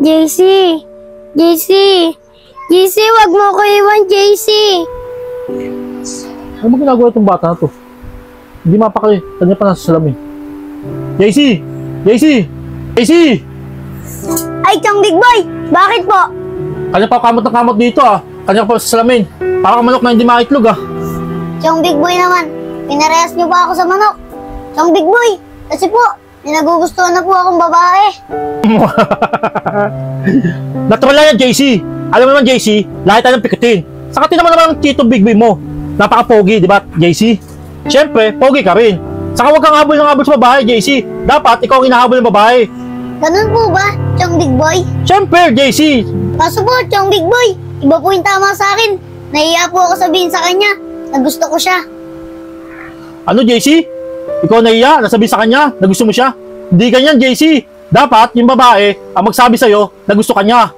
JC! JC! JC, wag mo ko iwan, JC! Ano ba ginagawa itong bata na to? Hindi mapakali. Kanya pa nasa salamin. JC! JC! JC! Ay, Chong Big Boy! Bakit po? Kanya pa kamot ng kamot dito ah. Kanya pa sa salamin. Parang manok na hindi maitlog ah. Chong Big Boy naman, pinarehas niyo ba ako sa manok? Chong Big Boy, kasi po, may nagugustuhan na po akong babae. Natural lang yan, JC. Alam mo naman, JC, lahat tayo ng pikutin. Saka tinaman naman ang Tito Big Boy mo. Napaka-pogi, di ba, JC? Siyempre, pogi ka rin. Saka huwag kang habol ng habol sa babae, JC. Dapat, ikaw ang hinahabol ng babae. Ganun po ba, Chong Big Boy? Siyempre, JC. Kaso po, Chong Big Boy, iba po yung tama sa akin. Nahiya po ako sabihin sa kanya na gusto ko siya. Ano, JC? Ikaw nahiya, nasabi sa kanya na gusto mo siya? Hindi ganyan, JC. Dapat, yung babae ang magsabi sa'yo na gusto kanya.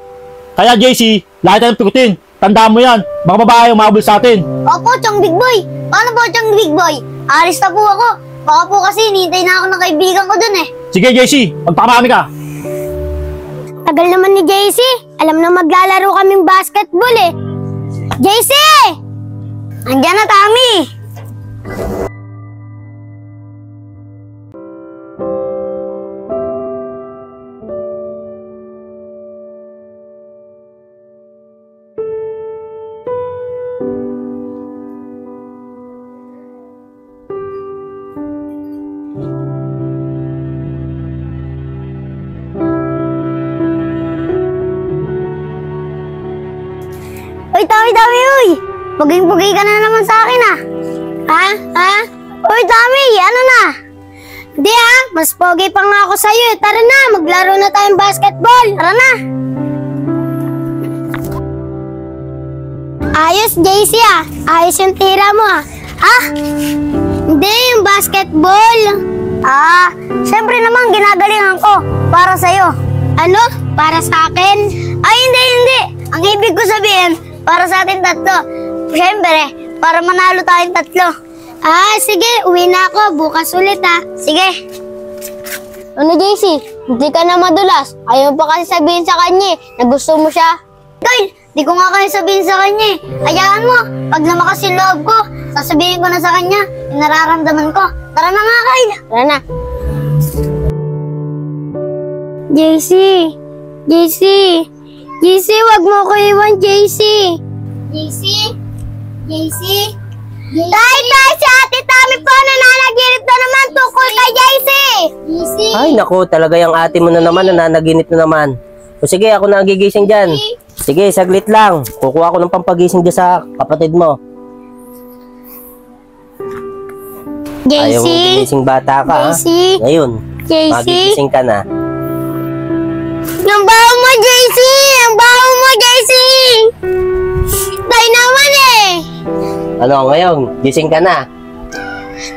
Kaya, JC, lahat tayo ng pikutin. Tandaan mo yan, baka babae ang mahabol sa atin. Opo, Chong Big Boy. Paano po, Chong Big Boy? Alis na po ako. Baka po kasi hinihintay na ako ng kaibigan ko dun eh. Sige, JC, magpakarami ka. Tagal naman ni JC. Alam na maglalaro kaming basketball eh. JC! Andiyan na, Tommy! Uy, Tommy, uy! Puging-pugi ka na naman sa akin ah. Ha? Uy, Tommy, ano na? Hindi ah, mas pogi pa nga ako sa'yo eh. Tara na, maglaro na tayong basketball. Tara na. Ayos, JC ah. Ayos yung tira mo ah. Ha? Hindi, yung basketball. Siyempre naman ginagalingan ko para sa'yo. Ano? Para sa akin? Ay, hindi. Ang ibig ko sabihin, para sa atin tatlo. Siyempre, para manalo tayong tatlo. Sige. Uwi na ako. Bukas ulit, ha. Sige. Ano, JC? Hindi ka na madulas. Ayaw pa kasi sabihin sa kanya, na gusto mo siya. Kyle, di ko nga kayo sabihin sa kanya, Hayaan mo. Pag lumakas yung loob ko, sasabihin ko na sa kanya yung nararamdaman ko. Tara na nga, Kyle. Tara na. JC, wag mo ko iwan, JC. Tay, si Ate Tami po, nananaginip na naman tungkol kay JC. Ay, naku, talaga yung ate mo na naman, nananaginip na naman. O sige, ako na ang gigising dyan. Sige, saglit lang. Kukuha ko ng pampagising dyan sa kapatid mo. Ayaw mo gigising bata ka, ha? Ngayon, magigising ka na. Ang baho mo, JC! Ang baho mo, JC! Tay naman eh! Ano, ngayon, gising ka na.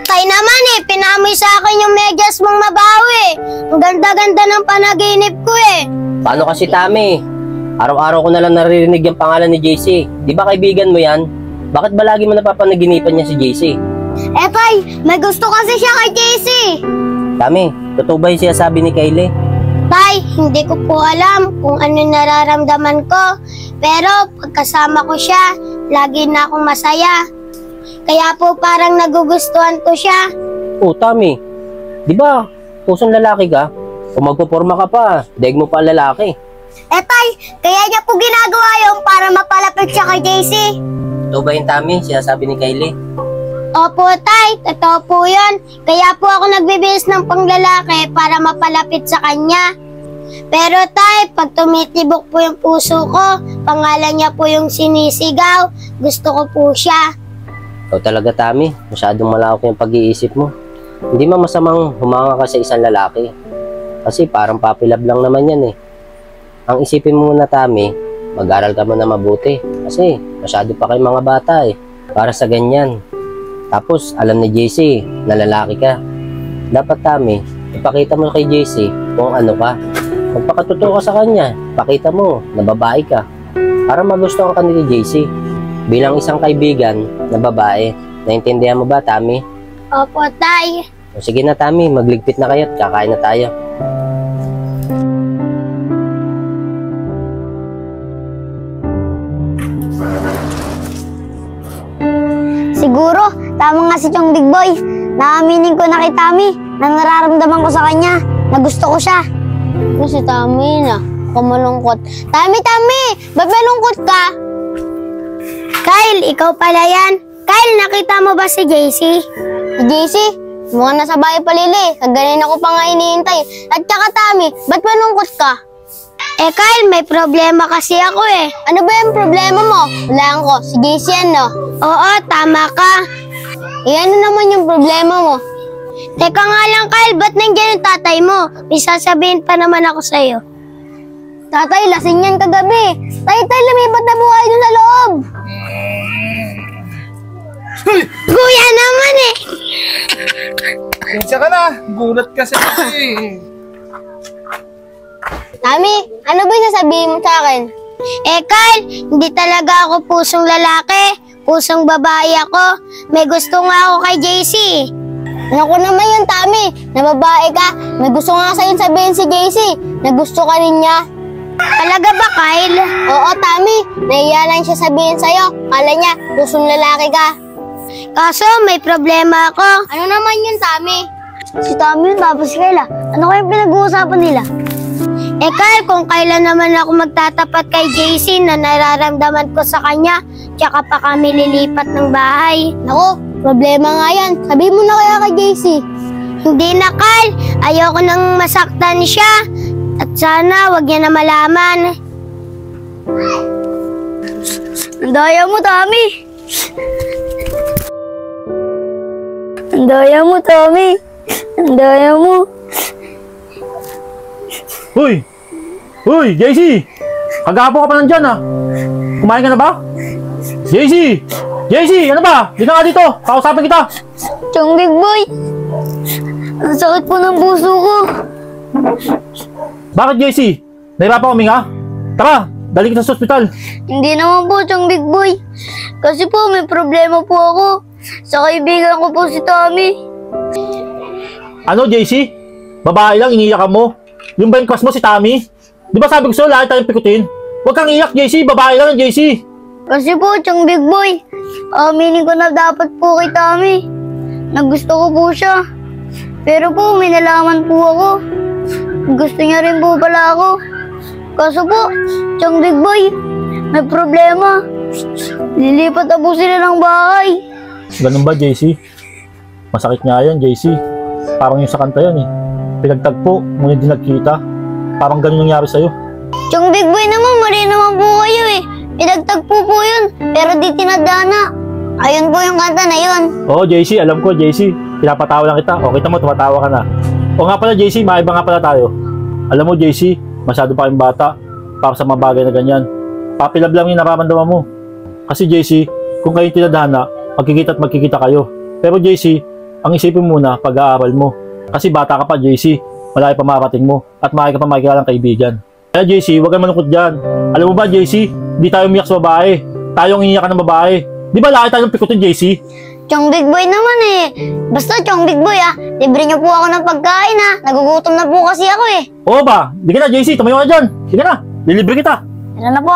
Tay naman eh, pinamoy sa akin yung medyas mong mabaho eh. Ang ganda-ganda ng panaginip ko eh. Paano kasi, Tami? Araw-araw ko na lang naririnig yung pangalan ni JC. Di ba kaibigan mo yan? Bakit ba lagi mo napapanaginipan niya si JC? Tay, may gusto kasi siya kay JC. Tami, totoo ba yung sinasabi ni Kylie? Tay, hindi ko po alam kung ano nararamdaman ko. Pero pagkasama ko siya, lagi na akong masaya. Kaya po parang nagugustuhan ko siya. Oh, Tami, di ba pusong lalaki ka? Kung magpuporma ka pa, daig mo pa lalaki. Tay, kaya niya po ginagawa yun para mapalapit siya kay JC. Totoo ba yung Tami, sinasabi ni Kylie? Opo, Tay. Totoo po yun. Kaya po ako nagbibihis ng panglalaki para mapalapit sa kanya. Pero, Tay, pag tumitibok po yung puso ko, pangalan niya po yung sinisigaw, gusto ko po siya. Ikaw talaga, Tami. Masyadong malawak yung pag-iisip mo. Hindi man masamang humanga ka sa isang lalaki. Kasi parang papilab lang naman yan eh. Ang isipin mo na, Tami, mag-aral ka mo na mabuti. Kasi masyado pa kayong mga bata eh. Para sa ganyan. Tapos, alam ni JC na lalaki ka. Dapat, Tami, ipakita mo kay JC kung ano ka. Magpakatotoo ka sa kanya. Pakita mo na babae ka. Para magustuhan ka ni JC. Bilang isang kaibigan na babae. Naintindihan mo ba, Tami? Opo, Tay. O sige na, Tami. Magligpit na kayo at kakain na tayo. Siguro, tama nga si Chong Big Boy. Naaminin ko na kay Tami na nararamdaman ko sa kanya na gusto ko siya. Si Tami na, kumalungkot. Tami! Ba't malungkot ka? Kyle, ikaw pala yan. Kyle, nakita mo ba si JC? Si JC? Mukhang nasa bahay palili. Kaganina ko pa nga iniintay. At saka Tami, ba't malungkot ka? Kyle, may problema kasi ako eh. Ano ba yung problema mo? Walaan ko, si JC yan, no? Oo, tama ka. Ano naman yung problema mo? Teka nga lang, Kyle, ba't nandiyan yung tatay mo? May sasabihin pa naman ako sa'yo. Tatay, lasing yan kagabi. Tay, lumipat na buhay doon sa loob. Kuya naman eh. Kensya ka na. Gulat kasi ako eh. Tami, ano ba yung sasabihin mo sa akin? Kyle, hindi talaga ako pusong lalaki. Pusong babae ako. May gusto nga ako kay JC. Ano ko naman yun, Tami? Na babae ka. May gusto nga sa'yo sabihin si JC. Na gusto ka rin niya. Talaga ba, Kyle? Oo, Tami. Nahiya lang siya sabihin sa'yo. Kala niya, pusong lalaki ka. Kaso, may problema ako. Ano naman yun, Tami? Si Tami yun, tapos Kyle. Ano kayong pinag-uusapan nila? Kyle, kung kailan naman ako magtatapat kay JC na nararamdaman ko sa kanya, tsaka pa kami lilipat ng bahay. Naku, problema nga yan. Sabi mo na kaya kay JC. Hindi na, Kyle. Ayoko nang masaktan siya. At sana wag niya na malaman. Ang daya mo, Tami. Ang daya mo, Tami. Ang daya mo. Uy, JC! Kagapo ka pa nandyan ah. Kumain ka na ba? JC! Ano ba? Di ka nga dito. Kausapin kita. Chong Big Boy. Ang sakit po ng puso ko. Bakit JC? Nahirapan huminga? Tara, dali kita sa ospital. Hindi naman po, Chong Big Boy. Kasi po, may problema po ako. Sa kaibigan ko po si Tommy. Ano JC? Babae lang, iniiyakan mo? Yung ba yung crush mo si Tommy? Di ba sabi ko sa'yo, lahat tayong pikutin? Huwag kang iyak, JC. Babae lang, JC. Kasi po, Chong Big Boy, aminin ko na dapat po kay Tommy. Nagusto ko po siya. Pero po, may nalaman po ako. Gusto niya rin po pala ako. Kaso po, Chong Big Boy, may problema. Lilipat na po sila ng bahay. Ganun ba, JC? Masakit nga yan, JC. Parang yung sa kanta yan eh. Pinagtagpo, ngunit di nagkita. Parang ganun nangyari sa'yo. Chong Big Boy naman, mali naman po kayo eh. Pinagtagpo po yun, pero di tinadana. Ayun po yung kanta na yun. Oo, JC, alam ko, JC. Pinapatawa lang kita. O, kita mo, tumatawa ka na. O nga pala, JC, maiba nga pala tayo. Alam mo, JC, masyado pa kayong bata para sa mga bagay na ganyan. Papilab lang yung nararamdaman mo. Kasi, JC, kung kayo tinadhana, magkikita at magkikita kayo. Pero, JC, ang isipin muna pag-aaral mo. Kasi bata ka pa, JC. Malaki pa marating mo. At malaki ka pa makikilalang kaibigan. Kaya, JC, huwag kang malungkot dyan. Alam mo ba, JC, hindi tayo umiyak sa babae. Tayo ang iiyakan ng babae. Di ba laki tayo ng pikutin, JC? Chong Big Boy naman eh. Basta Chong Big Boy libre niyo po ako ng pagkain Nagugutom na po kasi ako eh. Oo ba? Di ka na, JC. Tumayo ka dyan. Di ka na. Lilibre kita. Tara na po.